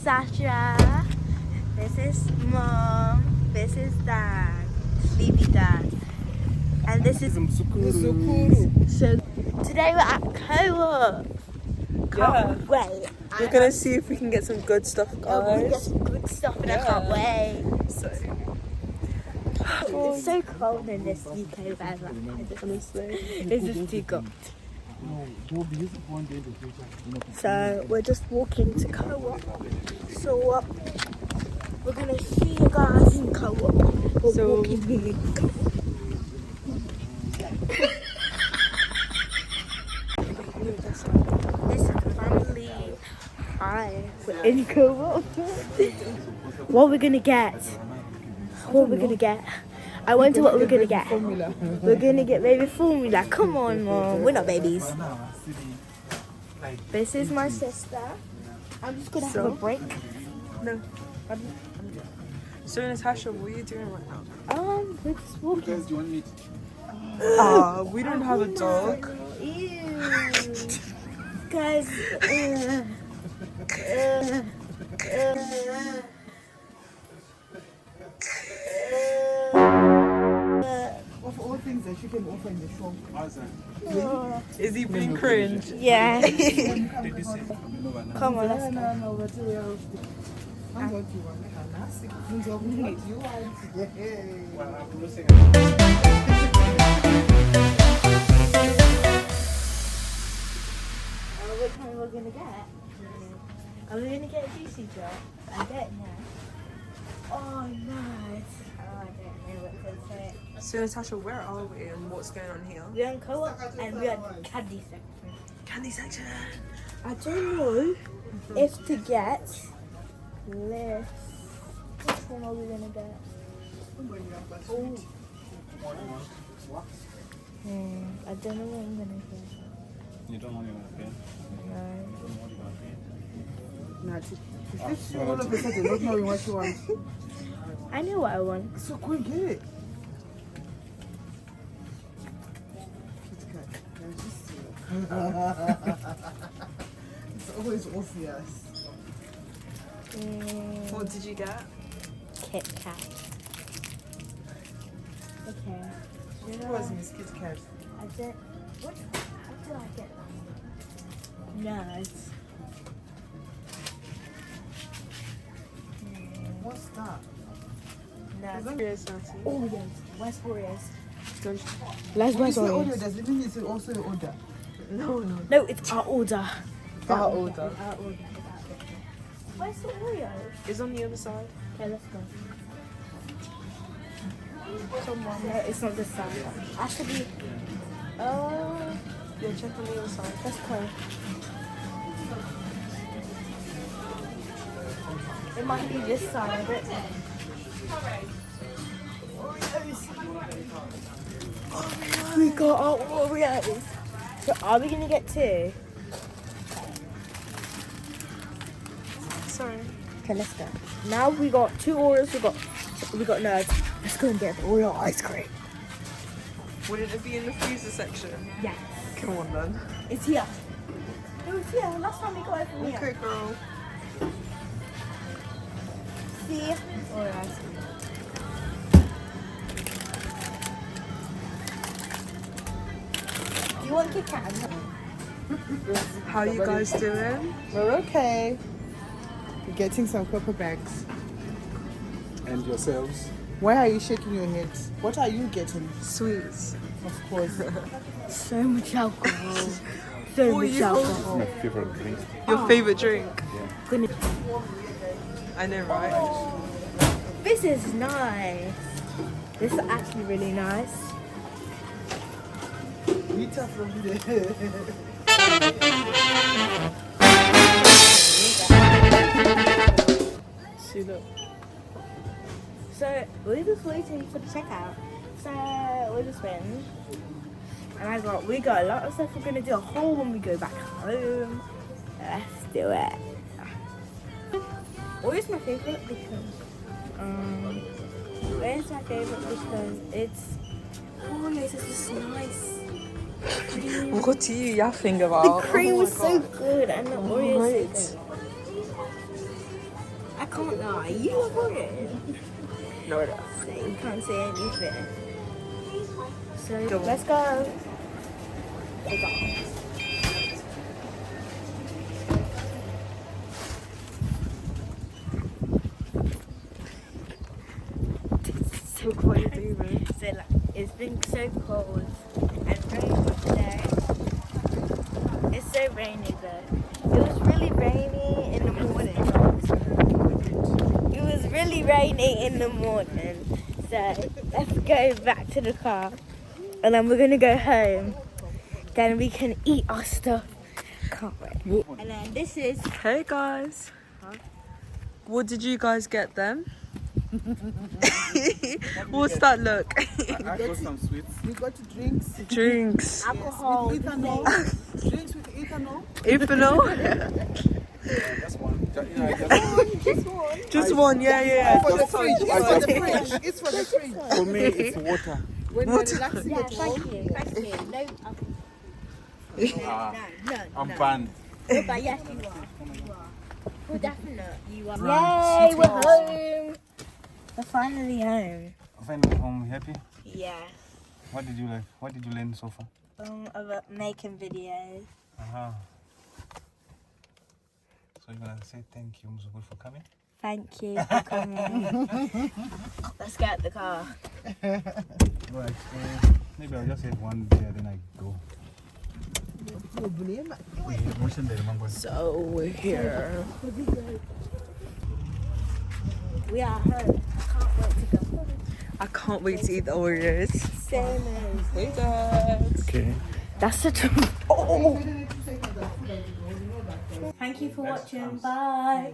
Sasha. This is Mom. This is Dad. Baby Dad. And this is Muzukuru. So today we're at Coop. Can't wait. We're gonna see if we can get some good stuff, guys. We can get some good stuff and I can't wait. So It's so cold in this UK weather. honestly, This is too cold. So we're just walking to Co-op. So we're gonna see you guys in Co-op. We're walking here. This is the family. Hi, we're in Co-op. What we're gonna get? What we're gonna get? I wonder what we're gonna get. We're gonna get baby formula. Come on, Mom. We're not babies. This is my sister. I'm just gonna have a break. no. So Natasha, what are you doing right now? We're just walking. We don't have a dog. Ew. Guys. Of all things that you can offer in the shop. Is he being cringe? Yeah. Come on, let's go. No, but I'm what you want. You Which one we're gonna get? Are we gonna get a juicy drop? I don't know. Oh, nice. Oh, I don't know what to say. So Natasha, where are we and what's going on here? We're in Co-op and we're at the candy section. Candy section. I don't know if to get this. Which one are we gonna get? Oh. I don't know what I'm gonna get. You don't know what you're going No. Is this all of a sudden not knowing what you want? I know what I want. So go and get it. It's always obvious. What did you get? Kit Kat. Okay. What was Miss Kit Kat? I did. What did I get? Nuts. What's that? Nuts. Serious, Nancy. Oreos. Where's Oreos? Let's buy some order. Does it mean it's also an order? No. No, it's our order. Our order. Our order. Where's the Oreos? It's on the other side. Okay, let's go. Someone. No, it's not this side. Has to be. Yeah, check on the other side. Let's go. It might be this side, I don't know. Oreos. We got our Oreos. So are we gonna get two? Sorry. Okay, let's go. Now we got two Oreos. We got nerds. Let's go and get the Oreo ice cream. Wouldn't it be in the freezer section? Yeah, Come on then. it's here. It was here. Last time we got it from here. Okay, girl. See? Oreo ice cream. Do you want Kit Kat? How you guys doing? We're okay. We're getting some copper bags. And yourselves? Why are you shaking your head? What are you getting? Sweets. Of course. So much alcohol. So much alcohol. My favorite drink. Your favorite drink? Goodness. I know, right? This is nice. This is actually really nice. Rita from there. See that? So we're just waiting for the checkout. So we're just waiting. And we got a lot of stuff we're gonna do a haul when we go back home. Let's do it. Where's my favorite? Because where's my favorite? Because it's this is nice. Cream. What are you yapping The about? cream was so good and the Oreos so good. can't lie. You were it. No, I don't. So you can't say anything. So let's go. Take off. So crazy, man. So like, it's been so cold and rainy today. It's so rainy though. It was really rainy in the morning. It was really rainy in the morning. So let's go back to the car and then we're gonna go home. Then we can eat our stuff. Can't wait. And then this is Hey guys. What did you guys get them? What's that look? I got some sweets. We got drinks. Drinks. alcohol. Ethanol. Drinks with ethanol. Ethanol? Just one. Just one. Just one, yeah. For the fridge. It's for the fridge. It's for the fridge. For me, it's water. When you're relaxing Yeah, at home. thank you. Thank you. No alcohol. Ah, No, I'm no. banned. No, but yes, you are. You are. For definite, you are. Yay, we're home. We're finally home. Finally home, happy? Yeah. What did you like? What did you learn so far? About making videos. Uh-huh. So you're gonna say thank you, Muzukuru, for coming? Thank you for coming. Let's get the car. Right. Maybe I'll just have one there, then I go. So we're here. We are home. I can't wait to go home. I can't wait to eat the Oreos. Same as. Hey guys. Okay. That's such a. Oh. Thank you for watching. Bye.